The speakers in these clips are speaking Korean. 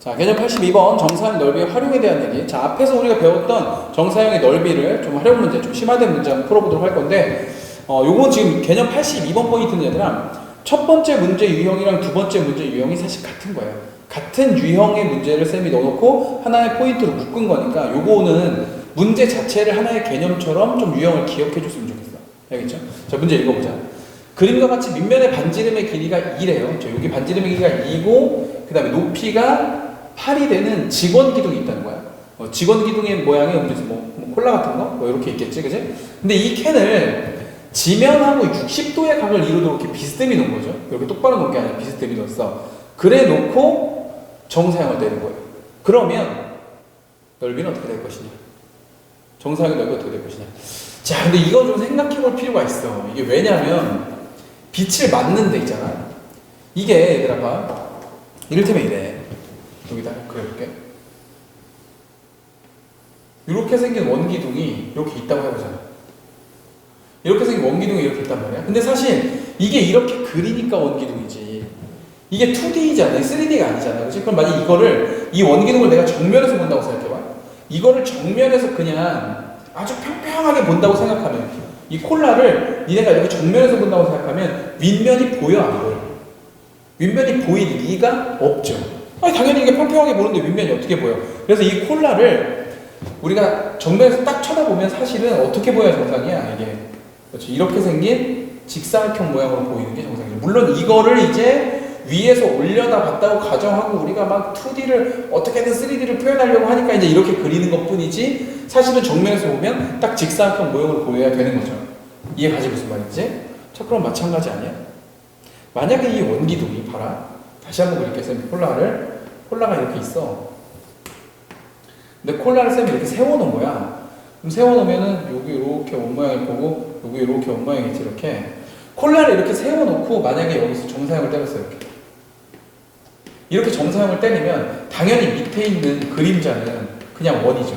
자, 개념 82번 정사형 넓이의 활용에 대한 얘기. 자, 앞에서 우리가 배웠던 정사형의 넓이를 좀 활용 문제, 좀 심화된 문제 한번 풀어보도록 할 건데, 요건 지금 개념 82번 포인트는 얘들아, 첫 번째 문제 유형이랑 두 번째 문제 유형이 사실 같은 거예요. 같은 유형의 문제를 쌤이 넣어놓고 하나의 포인트로 묶은 거니까 요거는 문제 자체를 하나의 개념처럼 좀 유형을 기억해 줬으면 좋겠어. 알겠죠? 자, 문제 읽어보자. 그림과 같이 밑면의 반지름의 길이가 2래요. 저 여기 반지름의 길이가 2고, 그 다음에 높이가 8이 되는 직원 기둥이 있다는 거야. 직원 기둥의 모양이 뭐 콜라 같은 거? 뭐 이렇게 있겠지, 그지? 근데 이 캔을 지면하고 60도의 각을 이루도록 이렇게 비스듬히 놓은 거죠. 이렇게 똑바로 놓은 게 아니라 비스듬히 놓았어. 그래 놓고 정사형을 떼는 거예요. 그러면 넓이는 어떻게 될 것이냐? 정사형의 넓이가 어떻게 될 것이냐? 자, 근데 이거 좀 생각해 볼 필요가 있어. 이게 왜냐면 빛을 맞는 데 있잖아. 이게 얘들아 봐. 이를테면 이래. 여기다 그려볼게. 이렇게 생긴 원기둥이 이렇게 있다고 해보잖아. 이렇게 생긴 원기둥이 이렇게 있단 말이야. 근데 사실 이게 이렇게 그리니까 원기둥이지. 이게 2D잖아. 3D가 아니잖아. 그치? 그럼 만약 이거를, 이 원기둥을 내가 정면에서 본다고 생각해봐. 이거를 정면에서 그냥 아주 평평하게 본다고 생각하면, 이 콜라를 니네가 이렇게 정면에서 본다고 생각하면 윗면이 보여, 안 보여? 윗면이 보일 리가 없죠. 아니, 당연히 이게 평평하게 보는데 윗면이 어떻게 보여? 그래서 이 콜라를 우리가 정면에서 딱 쳐다보면 사실은 어떻게 보여야 정상이야, 이게. 그렇죠. 이렇게 생긴 직사각형 모양으로 보이는 게 정상이죠. 물론 이거를 이제 위에서 올려다 봤다고 가정하고 우리가 막 2D를 어떻게든 3D를 표현하려고 하니까 이제 이렇게 그리는 것 뿐이지, 사실은 정면에서 보면 딱 직사각형 모양으로 보여야 되는 거죠. 이해가지 무슨 말인지? 자, 그럼 마찬가지 아니야? 만약에 이 원기둥이, 봐라. 다시 한번 그릴게요. 쌤, 콜라가 이렇게 있어. 근데 콜라를 쌤이 이렇게 세워놓은 거야. 그럼 세워놓으면은 여기 이렇게 원 모양을 보고 여기 이렇게 원 모양이지. 이렇게 콜라를 이렇게 세워놓고 만약에 여기서 정사형을 때렸어요. 이렇게 정사형을 때리면 당연히 밑에 있는 그림자는 그냥 원이죠.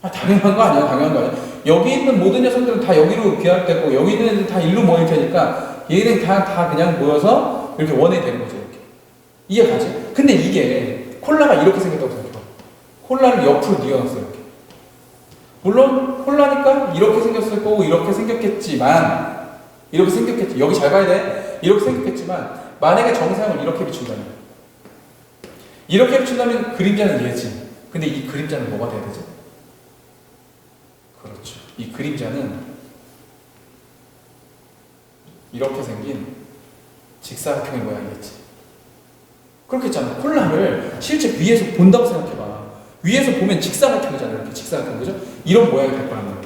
아, 당연한 거 아니야? 당연한 거 아니야? 여기 있는 모든 녀석들은 다 여기로 귀합되고 여기 있는 애들 다 일로 모일 테니까 얘는 다 그냥 모여서 이렇게 원이 되는 거죠. 이렇게. 이해가지? 근데 이게 콜라가 이렇게 생겼다고 생각해봐. 콜라를 옆으로 뉘어놨어. 이렇게. 물론 콜라니까 이렇게 생겼을 거고 이렇게 생겼겠지만, 여기 잘 봐야 돼. 이렇게 생겼겠지만 만약에 정사형을 이렇게 비춘다면 그림자는 얘지. 근데 이 그림자는 뭐가 돼야 되죠? 그렇죠. 이 그림자는 이렇게 생긴 직사각형의 모양이겠지. 그렇겠잖아. 콜라를 실제 위에서 본다고 생각해봐. 위에서 보면 직사각형이잖아. 이렇게 직사각형, 그죠? 이런 모양이 될 거란 말이야.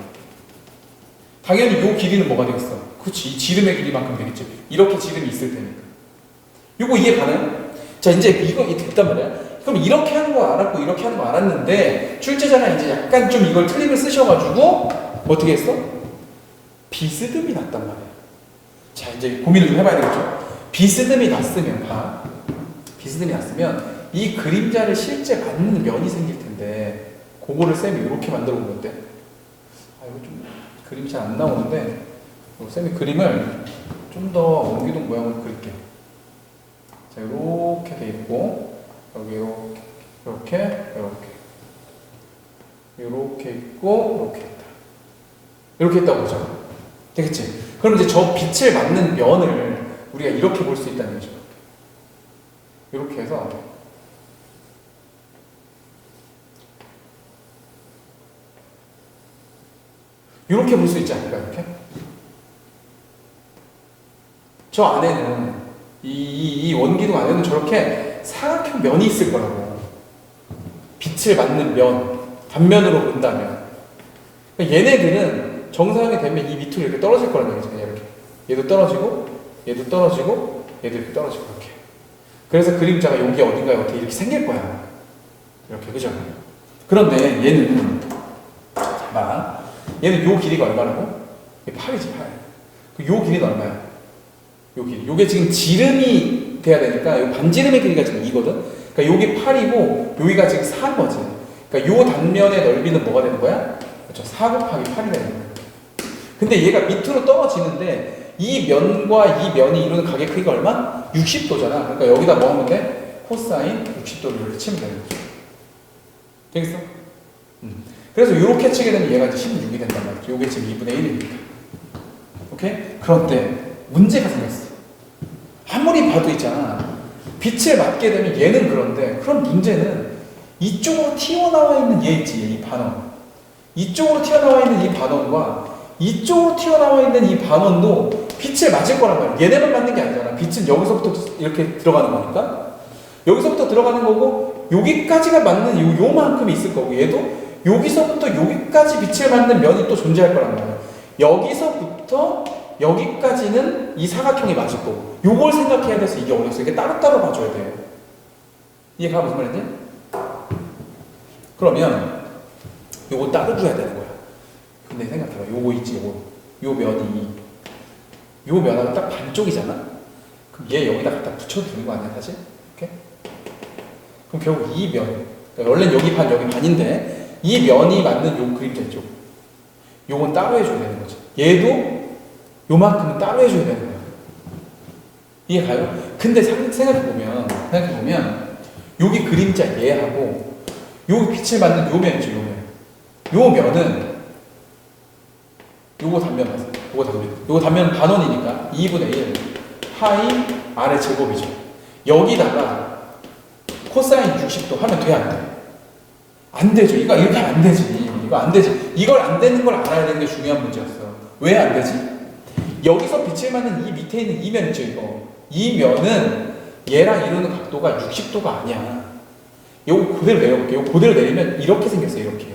당연히 이 길이는 뭐가 되겠어? 그렇지. 이 지름의 길이만큼 되겠지. 이렇게 지름이 있을 테니까. 이거 이해 가나요? 자, 이제 이거 됐단 말이야. 그럼 이렇게 하는 거 알았고 이렇게 하는 거 알았는데 출제자가 이제 약간 좀 이걸 틀림을 쓰셔가지고 어떻게 했어? 비스듬히 났단 말이야. 자, 이제 고민을 좀 해봐야 되겠죠? 비스듬히 났으면 이 그림자를 실제 받는 면이 생길 텐데, 그거를 쌤이 이렇게 만들어 본 건데, 이거 좀 그림이 잘 안 나오는데 쌤이 그림을 좀 더 원기둥 모양으로 그릴게요. 자, 이렇게 돼 있고 여기 이렇게 있고 이렇게 있다고 보죠. 되겠지? 그럼 이제 저 빛을 맞는 면을 우리가 이렇게 볼 수 있다는 거죠. 이렇게 해서 이렇게 볼 수 있지 않을까? 이렇게? 저 안에는 이 원기둥 안에는 저렇게 사각형 면이 있을 거라고. 빛을 맞는 면, 단면으로 본다면. 얘네들은 정사형이 되면 이 밑으로 이렇게 떨어질 거라는 얘기죠. 이렇게. 얘도 떨어지고, 얘도 떨어지고, 얘도 이렇게 떨어지고, 이렇게. 그래서 그림자가 여기 어딘가에 어떻게 이렇게 생길 거야. 이렇게, 그죠? 그런데 얘는, 봐. 얘는 요 길이가 얼마라고? 이게 8이지, 8. 요 길이는 얼마야? 요 길이. 요게 지금 지름이 돼야 되니까, 요 반지름의 길이가 지금 2거든? 그러니까 요게 8이고, 여기가 지금 4인 거지. 그러니까 요 단면의 넓이는 뭐가 되는 거야? 그렇죠. 4 곱하기 8이 되는 거야. 근데 얘가 밑으로 떨어지는데, 이 면과 이 면이 이루는 가게 크기가 얼마? 60도잖아. 그러니까 여기다 뭐 하면 돼? 코사인 60도를 이렇게 치면 되는 거죠. 되겠어? 그래서 이렇게 치게 되면 얘가 이제 16이 된단 말이죠. 요게 지금 2분의 1이니까. 오케이? 그런데 문제가 생겼어. 아무리 봐도 있잖아. 빛을 맞게 되면 얘는 그런데, 그럼 문제는 이쪽으로 튀어나와 있는 얘 있지, 이 반원. 이쪽으로 튀어나와 있는 이 반원과 이쪽으로 튀어나와 있는 이 반원도 빛을 맞을 거란 말이야. 얘네만 맞는 게 아니잖아. 빛은 여기서부터 이렇게 들어가는 거니까. 여기서부터 들어가는 거고, 여기까지가 맞는 요만큼이 있을 거고, 얘도 여기서부터 여기까지 빛을 맞는 면이 또 존재할 거란 말이야. 여기서부터 여기까지는 이 사각형이 맞을 거고, 요걸 생각해야 돼서 이게 어려웠어. 이게 따로따로 봐줘야 돼요. 이해가 무슨 말인지? 그러면 요거 따로 줘야 되는 거야. 근데 생각해봐. 요거 있지, 요 면이 요 면하고 딱 반쪽이잖아. 그럼 얘 여기다 갖다 붙여주는 거 아니야, 사실? 이렇게? 그럼 결국 이 면, 그러니까 원래는 여기 반, 여기 반인데 이 면이 맞는 요 그림자 있죠. 요건 따로 해줘야 되는 거지. 얘도 요만큼은 따로 해줘야 되는 거야. 이해가요? 근데 생각해보면 여기 그림자 얘하고 여기 빛을 받는 요 면이죠, 요 면. 요 면은 요거 단면 맞아요. 요거 단면 반원이니까 2분의 1 파이 r의 제곱이죠. 여기다가 코사인 60도 하면 돼, 안 돼? 안 되죠. 이거 이렇게 하면 안 되지. 이거 안 되지. 이걸 안 되는 걸 알아야 되는 게 중요한 문제였어. 왜 안 되지? 여기서 빛을 맞는 이 밑에 있는 이 면 있죠, 이거. 이 면은 얘랑 이루는 각도가 60도가 아니야. 요거 그대로 내려볼게요. 요거 그대로 내리면 이렇게 생겼어요, 이렇게.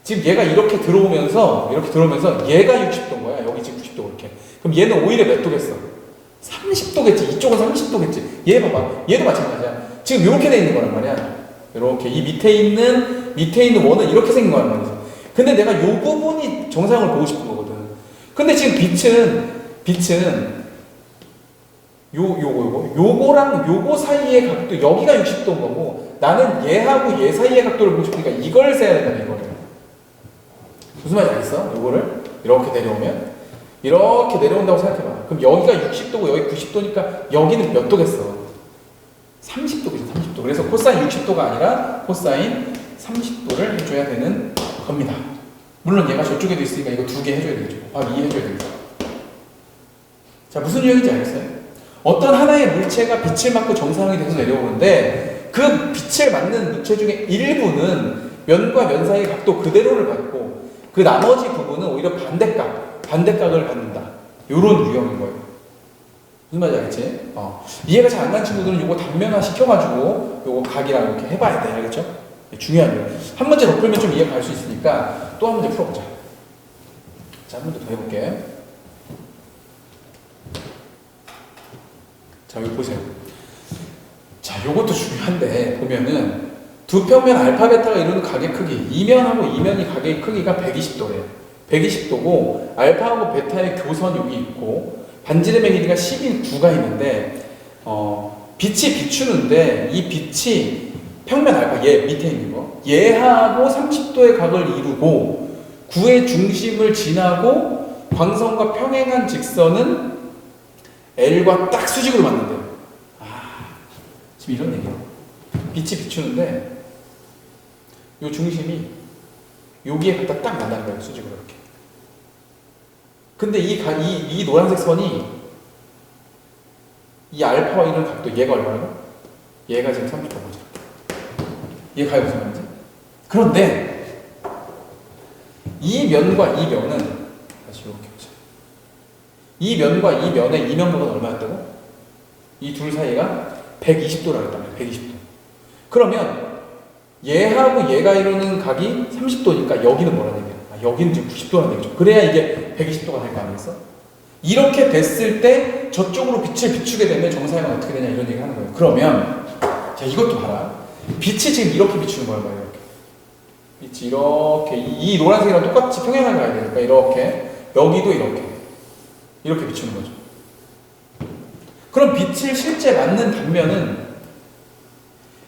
지금 얘가 이렇게 들어오면서 얘가 60도인 거야. 여기 지금 90도 이렇게. 그럼 얘는 오히려 몇 도겠어? 30도겠지. 이쪽은 30도겠지. 얘 봐봐. 얘도 마찬가지야. 지금 이렇게 돼 있는 거란 말이야. 이렇게 이 밑에 있는 원은 이렇게 생긴 거란 말이죠. 근데 내가 요 부분이 정상을 보고 싶은 거거든. 근데 지금 빛은 요거랑 요거 사이의 각도, 여기가 60도인 거고, 나는 얘하고 얘 사이의 각도를 보고 싶으니까 이걸 세야 된다, 이거를. 무슨 말인지 알겠어? 요거를 이렇게 내려온다고 생각해봐. 그럼 여기가 60도고 여기 90도니까 여기는 몇 도겠어? 30도겠죠, 30도. 그래서 코사인 60도가 아니라 코사인 30도를 해줘야 되는 겁니다. 물론 얘가 저쪽에도 있으니까 이거 2개 해줘야 되겠죠. 곱하기 2 해줘야 되겠죠. 자, 무슨 유형인지 알겠어요? 어떤 하나의 물체가 빛을 맞고 정상이 돼서 내려오는데 그 빛을 맞는 물체 중에 일부는 면과 면 사이의 각도 그대로를 받고 그 나머지 부분은 오히려 반대각을 받는다. 요런 유형인 거예요. 무슨 말인지 알겠지? 이해가 잘 안 가는 친구들은 요거 단면화 시켜가지고 요거 각이랑 이렇게 해봐야 돼. 알겠죠? 중요한 거예요. 한 문제 더 풀면 좀 이해가 갈 수 있으니까 또 한 문제 풀어보자. 자, 한 문제 더 해볼게. 자, 여기 보세요. 자, 요것도 중요한데 보면은 두 평면 알파 베타가 이루는 각의 크기, 이면하고 이면이 각의 크기가 120도래요. 120도고 알파하고 베타의 교선 여기 있고 반지름의 길이가 12구가 있는데 빛이 비추는데 이 빛이 평면 알파, 얘 밑에 있는 거, 얘하고 30도의 각을 이루고 구의 중심을 지나고 광선과 평행한 직선은 L과 딱 수직으로 맞는데요. 지금 이런 얘기예요. 빛이 비추는데 요 중심이 여기에 갖다 딱 만나는 거예요, 수직으로 이렇게. 근데 이 노란색 선이 이 알파와 이런 각도, 얘가 얼마나? 얘가 지금 30도거든요. 얘가 무슨 말인지? 그런데 이 면과 이 면은 다시 이렇게 보자. 이 면과 이 면의 이면각은 얼마였다고? 이 둘 사이가 120도라고 했단 말이에요. 120도. 그러면 얘하고 얘가 이루는 각이 30도니까 여기는 뭐라는 얘기야? 여기는 지금 90도라는 얘기죠. 그래야 이게 120도가 될 거 아니겠어? 이렇게 됐을 때 저쪽으로 빛을 비추게 되면 정사형은 어떻게 되냐 이런 얘기를 하는 거예요. 그러면 자, 이것도 봐라. 빛이 지금 이렇게 비추는 거란 말이에요. 이렇게. 빛이 이렇게 이 노란색이랑 똑같이 평행하게 가야 되니까 이렇게, 여기도 이렇게 비추는 거죠. 그럼 빛을 실제 맞는 단면은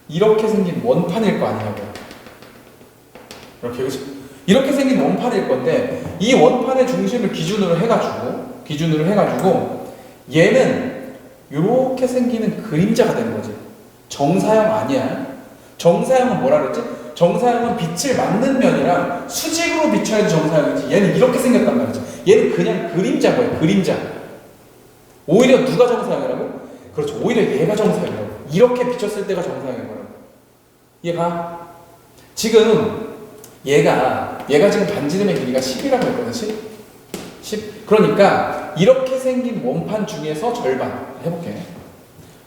이렇게 생긴 원판일 거 아니냐고요. 이렇게, 그렇죠? 이렇게 생긴 원판일 건데 이 원판의 중심을 기준으로 해가지고 얘는 이렇게 생기는 그림자가 되는 거지. 정사형 아니야. 정사형은 뭐라 그랬지? 정사형은 빛을 맞는 면이랑 수직으로 비춰야지 정사형이지. 얘는 이렇게 생겼단 말이지. 얘는 그냥 그림자인 거야. 그림자. 오히려 누가 정사형이라고? 그렇죠. 오히려 얘가 정사형이라고. 이렇게 비쳤을 때가 정사형인 거라고. 얘가 지금 얘가 지금 반지름의 길이가 10이라고 했거든. 10. 그러니까 이렇게 생긴 원판 중에서 절반 해볼게.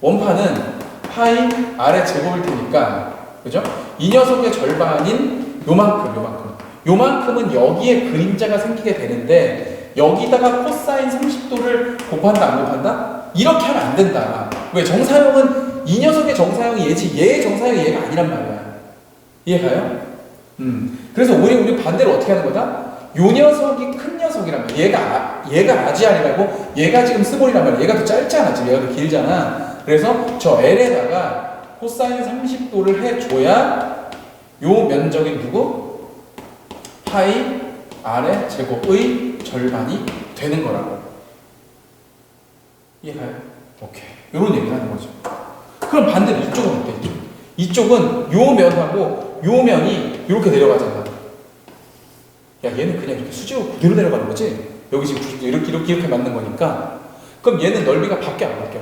원판은 파이 아래 제곱일 테니까, 그죠? 이 녀석의 절반인 요만큼은 여기에 그림자가 생기게 되는데, 여기다가 코사인 30도를 곱한다 안 곱한다? 이렇게 하면 안 된다. 왜? 정사형은 이 녀석의 정사형이 얘지 얘의 정사형이 얘가 아니란 말이야. 이해가요? 그래서 우리 반대로 어떻게 하는 거다? 요 녀석이 큰 녀석이란 말이야. 얘가 아지알이라고, 얘가 지금 스몰이란 말이야. 얘가 더 짧잖아. 지금 얘가 더 길잖아. 그래서 저 L에다가 코사인 30도를 해줘야 요 면적인 누구? 파이 R의 제곱의 절반이 되는 거라고. 이해가요? 오케이. 요런 얘기를 하는 거죠. 그럼 반대로 이쪽은 어때? 이쪽은 요 면하고 요 면이 이렇게 내려가잖아. 야, 얘는 그냥 이렇게 수직으로 그대로 내려가는 거지? 여기 지금 이렇게 맞는 거니까. 그럼 얘는 넓이가 바뀌어, 안 바뀌어?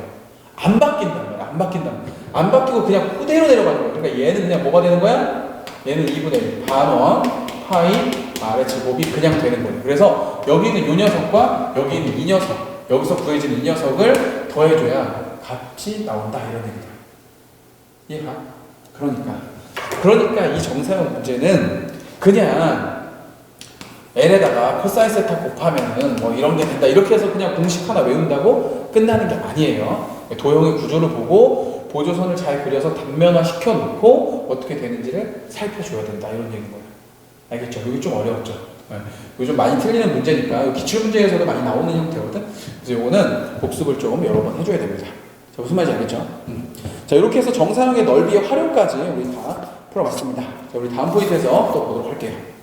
안 바뀐단 말이야. 안 바뀌고 그냥 그대로 내려가는 거야. 그러니까 얘는 그냥 뭐가 되는 거야? 얘는 2분의 1 반원 파이 R의 제곱이 그냥 되는 거예요. 그래서 여기 있는 요 녀석과 여기 있는 이 녀석, 여기서 구해진 이 녀석을 더해줘야 값이 나온다. 이런 얘기다. 이해가? 그러니까 이 정사형 문제는 그냥 L에다가 코사인 세타 곱하면은 뭐 이런 게 된다. 이렇게 해서 그냥 공식 하나 외운다고 끝나는 게 아니에요. 도형의 구조를 보고 보조선을 잘 그려서 단면화 시켜놓고 어떻게 되는지를 살펴줘야 된다. 이런 얘기인 거예요. 알겠죠? 여기 좀 어려웠죠? 네. 요즘 많이 틀리는 문제니까 기출문제에서도 많이 나오는 형태거든. 그래서 요거는 복습을 좀 여러 번 해줘야 됩니다. 자, 무슨 말인지 알겠죠? 자, 이렇게 해서 정사형의 넓이의 활용까지 우리 다 풀어봤습니다. 자, 우리 다음 포인트에서 또 보도록 할게요.